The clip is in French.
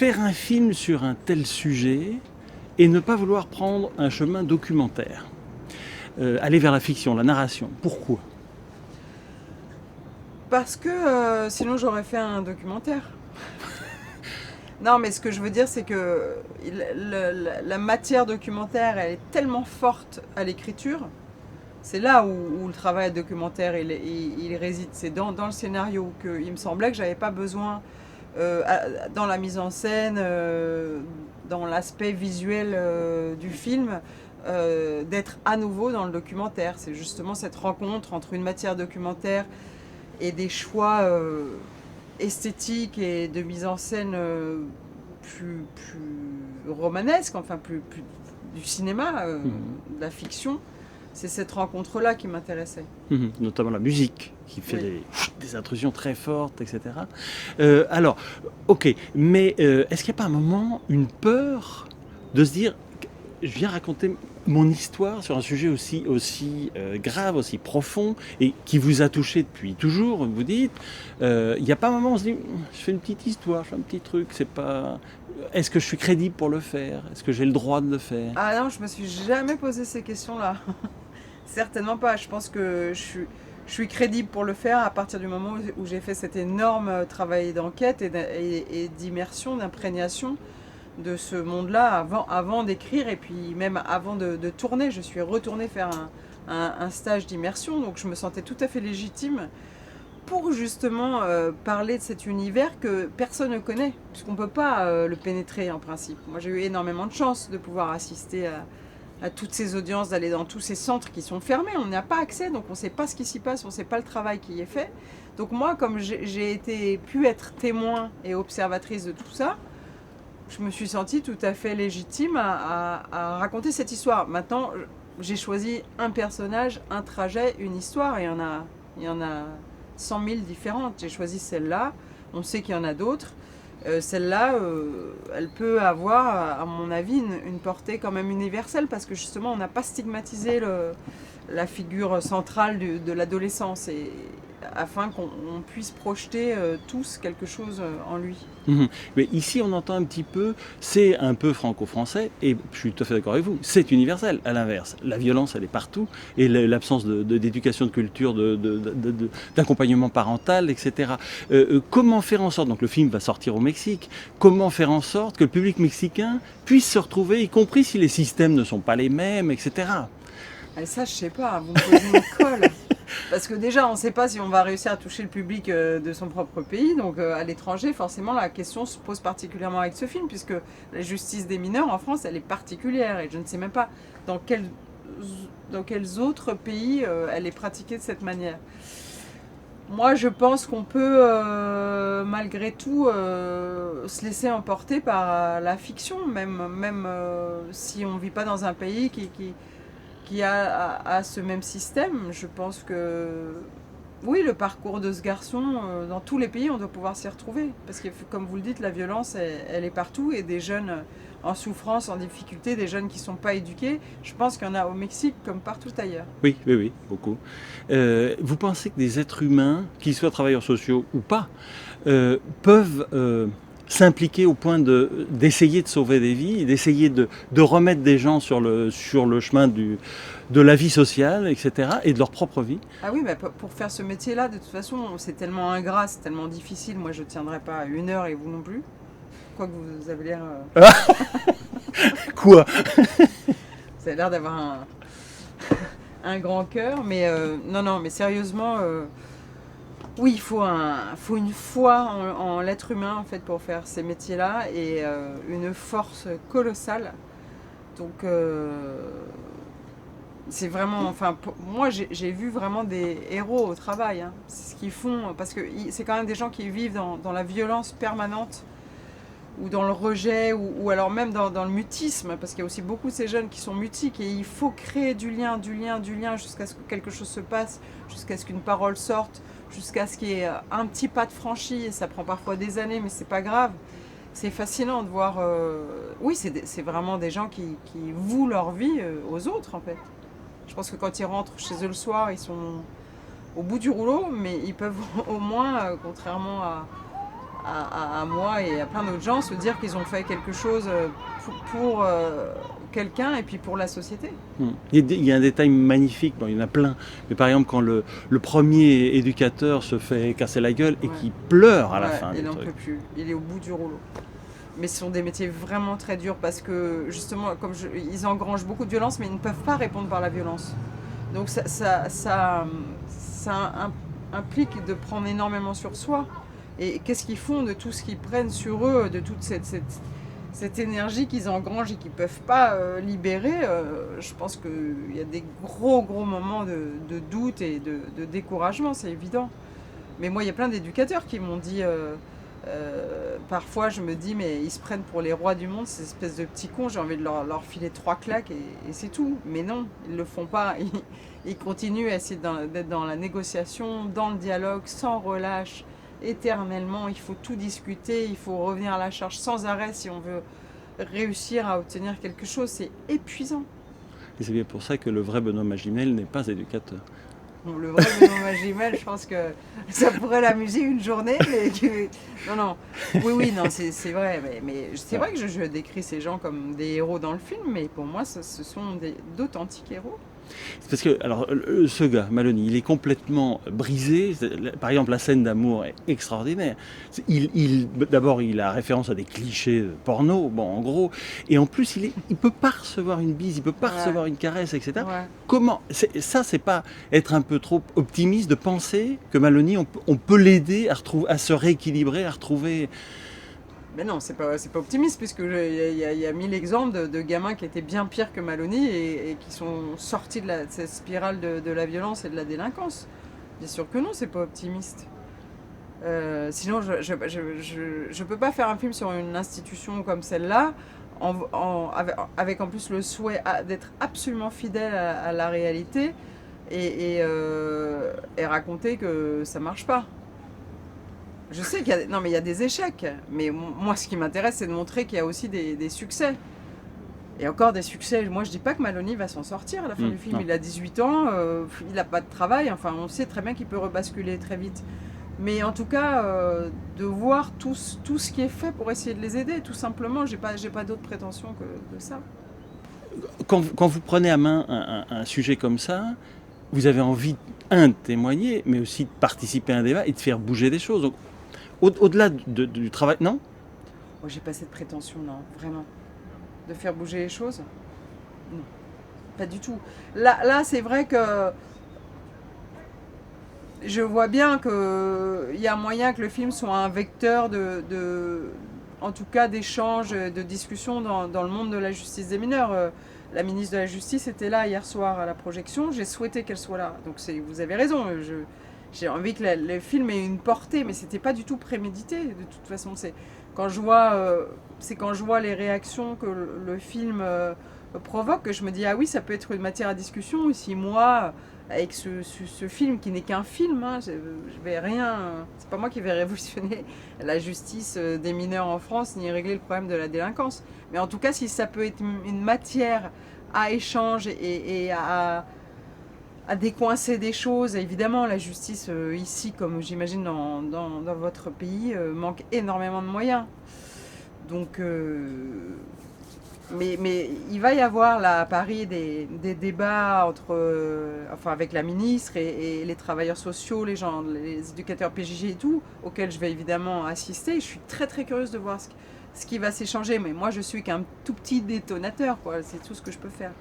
faire un film sur un tel sujet et ne pas vouloir prendre un chemin documentaire, aller vers la fiction, la narration. Pourquoi ? Parce que sinon j'aurais fait un documentaire. Non, mais ce que je veux dire, c'est que la matière documentaire, elle est tellement forte à l'écriture. C'est là où le travail documentaire, il réside. C'est dans le scénario qu'il me semblait que j'avais pas besoin, dans la mise en scène, dans l'aspect visuel du film, d'être à nouveau dans le documentaire. C'est justement cette rencontre entre une matière documentaire et des choix esthétiques et de mise en scène plus romanesque, enfin plus du cinéma, de la fiction. C'est cette rencontre-là qui m'intéressait. Notamment la musique, qui fait des intrusions très fortes, etc. Alors, ok, mais est-ce qu'il n'y a pas un moment, une peur de se dire, je viens raconter mon histoire sur un sujet aussi grave, aussi profond, et qui vous a touché depuis toujours, vous dites, il n'y a pas un moment où on se dit, je fais une petite histoire, je fais un petit truc, c'est pas... Est-ce que je suis crédible pour le faire ? Est-ce que j'ai le droit de le faire ? Ah non, je me suis jamais posé ces questions-là. Certainement pas. Je pense que je suis crédible pour le faire à partir du moment où j'ai fait cet énorme travail d'enquête et d'immersion, d'imprégnation de ce monde-là avant d'écrire et puis même avant de tourner. Je suis retournée faire un stage d'immersion, donc je me sentais tout à fait légitime pour justement parler de cet univers que personne ne connaît, puisqu'on ne peut pas le pénétrer en principe. Moi j'ai eu énormément de chance de pouvoir assister à toutes ces audiences, d'aller dans tous ces centres qui sont fermés, on n'a pas accès, donc on ne sait pas ce qui s'y passe, on ne sait pas le travail qui y est fait. Donc moi, comme j'ai pu être témoin et observatrice de tout ça, je me suis sentie tout à fait légitime à raconter cette histoire. Maintenant, j'ai choisi un personnage, un trajet, une histoire, et il y en a 100 000 différentes. J'ai choisi celle-là, on sait qu'il y en a d'autres. Celle-là, elle peut avoir, à mon avis, une portée quand même universelle, parce que justement, on n'a pas stigmatisé la figure centrale de l'adolescence, afin qu'on puisse projeter tous quelque chose en lui. Mais ici, on entend un petit peu, c'est un peu franco-français, et je suis tout à fait d'accord avec vous, c'est universel, à l'inverse. La violence, elle est partout, et l'absence d'éducation, de culture, d'accompagnement parental, etc. Comment faire en sorte, donc le film va sortir au Mexique, comment faire en sorte que le public mexicain puisse se retrouver, y compris si les systèmes ne sont pas les mêmes, etc. Et ça, je sais pas, vous me posez une colle. Parce que déjà, on ne sait pas si on va réussir à toucher le public de son propre pays. Donc à l'étranger, forcément, la question se pose particulièrement avec ce film, puisque la justice des mineurs en France, elle est particulière. Et je ne sais même pas dans quels autres pays elle est pratiquée de cette manière. Moi, je pense qu'on peut, malgré tout, se laisser emporter par la fiction, même si on ne vit pas dans un pays qui a ce même système. Je pense que oui, le parcours de ce garçon, dans tous les pays, on doit pouvoir s'y retrouver. Parce que, comme vous le dites, la violence, elle est partout. Et des jeunes en souffrance, en difficulté, des jeunes qui ne sont pas éduqués, je pense qu'il y en a au Mexique comme partout ailleurs. Oui, beaucoup. Vous pensez que des êtres humains, qu'ils soient travailleurs sociaux ou pas, peuvent s'impliquer au point d'essayer de sauver des vies, d'essayer de remettre des gens sur le chemin de la vie sociale, etc., et de leur propre vie? Ah oui, mais pour faire ce métier-là, de toute façon, c'est tellement ingrat, c'est tellement difficile. Moi, je ne tiendrai pas 1 heure et vous non plus. Quoique vous avez l'air... Quoi? Vous avez l'air d'avoir un grand cœur, mais non, mais sérieusement... Oui, il faut une foi en l'être humain en fait pour faire ces métiers-là et une force colossale. Donc c'est vraiment, enfin moi j'ai vu vraiment des héros au travail. Hein. C'est ce qu'ils font parce que c'est quand même des gens qui vivent dans la violence permanente ou dans le rejet ou alors même dans le mutisme, parce qu'il y a aussi beaucoup de ces jeunes qui sont mutiques et il faut créer du lien jusqu'à ce que quelque chose se passe, jusqu'à ce qu'une parole sorte, jusqu'à ce qu'il y ait un petit pas de franchi, et ça prend parfois des années, mais c'est pas grave. C'est fascinant de voir... Oui, c'est vraiment des gens qui vouent leur vie aux autres, en fait. Je pense que quand ils rentrent chez eux le soir, ils sont au bout du rouleau, mais ils peuvent au moins, contrairement à moi et à plein d'autres gens se dire qu'ils ont fait quelque chose pour quelqu'un et puis pour la société. Il y a un détail magnifique, bon, il y en a plein, mais par exemple quand le premier éducateur se fait casser la gueule et qu'il pleure à la fin. Il n'en peut plus, il est au bout du rouleau. Mais ce sont des métiers vraiment très durs parce que justement, ils engrangent beaucoup de violence, mais ils ne peuvent pas répondre par la violence. Donc ça implique de prendre énormément sur soi. Et qu'est-ce qu'ils font de tout ce qu'ils prennent sur eux, de toute cette énergie qu'ils engrangent et qu'ils ne peuvent pas libérer. Je pense qu'il y a des gros moments de doute et de découragement, c'est évident. Mais moi, il y a plein d'éducateurs qui m'ont dit... parfois je me dis mais ils se prennent pour les rois du monde, ces espèces de petits cons, j'ai envie de leur filer 3 claques et c'est tout. Mais non, ils le font pas, ils continuent à essayer d'être dans la négociation, dans le dialogue, sans relâche, éternellement. Il faut tout discuter, il faut revenir à la charge sans arrêt si on veut réussir à obtenir quelque chose. C'est épuisant. Et c'est bien pour ça que le vrai Benoît Magimel n'est pas éducateur. Bon, le vrai Benoît Magimel, je pense que ça pourrait l'amuser une journée, mais non. Oui, non, c'est vrai. Mais c'est vrai que je décris ces gens comme des héros dans le film, mais pour moi, ce sont d'authentiques héros. C'est parce que, alors, ce gars, Maloney, il est complètement brisé. Par exemple, la scène d'amour est extraordinaire. D'abord, il a référence à des clichés porno, bon, en gros. Et en plus, il peut pas recevoir une bise, il peut pas recevoir une caresse, etc. Ouais. Comment ça, c'est pas être un peu trop optimiste de penser que Maloney, on peut l'aider à se rééquilibrer, à retrouver... Mais non, c'est pas optimiste, puisqu'il y a 1000 exemples de gamins qui étaient bien pires que Maloney et qui sont sortis de cette spirale de la violence et de la délinquance. Bien sûr que non, c'est pas optimiste. Sinon, je peux pas faire un film sur une institution comme celle-là avec en plus le souhait d'être absolument fidèle à la réalité et raconter que ça marche pas. Je sais qu'il y a des échecs, mais moi ce qui m'intéresse c'est de montrer qu'il y a aussi des succès. Et encore des succès, moi je dis pas que Maloney va s'en sortir à la fin du film, non. Il a 18 ans, il n'a pas de travail, enfin on sait très bien qu'il peut rebasculer très vite. Mais en tout cas, de voir tout ce qui est fait pour essayer de les aider, tout simplement, j'ai pas d'autre prétention que ça. Quand vous prenez à main un sujet comme ça, vous avez envie, de témoigner, mais aussi de participer à un débat et de faire bouger des choses. Donc, au-delà du travail, non ? Moi, j'ai pas cette prétention, non, vraiment. De faire bouger les choses ? Non, pas du tout. Là c'est vrai que je vois bien qu'il y a moyen que le film soit un vecteur en tout cas d'échange, de discussion dans le monde de la justice des mineurs. La ministre de la Justice était là hier soir à la projection, j'ai souhaité qu'elle soit là. Donc vous avez raison, j'ai envie que le film ait une portée, mais c'était pas du tout prémédité. De toute façon, c'est quand je vois les réactions que le film provoque que je me dis ah oui, ça peut être une matière à discussion. Et si moi, avec ce film qui n'est qu'un film, je vais rien. C'est pas moi qui vais révolutionner la justice des mineurs en France ni régler le problème de la délinquance. Mais en tout cas, si ça peut être une matière à échange et à décoincer des choses. Évidemment, la justice ici, comme j'imagine dans votre pays, manque énormément de moyens. Donc, mais il va y avoir là à Paris des débats avec la ministre et les travailleurs sociaux, les éducateurs PJJ et tout, auxquels je vais évidemment assister. Je suis très très curieuse de voir ce qui va s'échanger, mais moi je suis qu'un tout petit détonateur, quoi. C'est tout ce que je peux faire.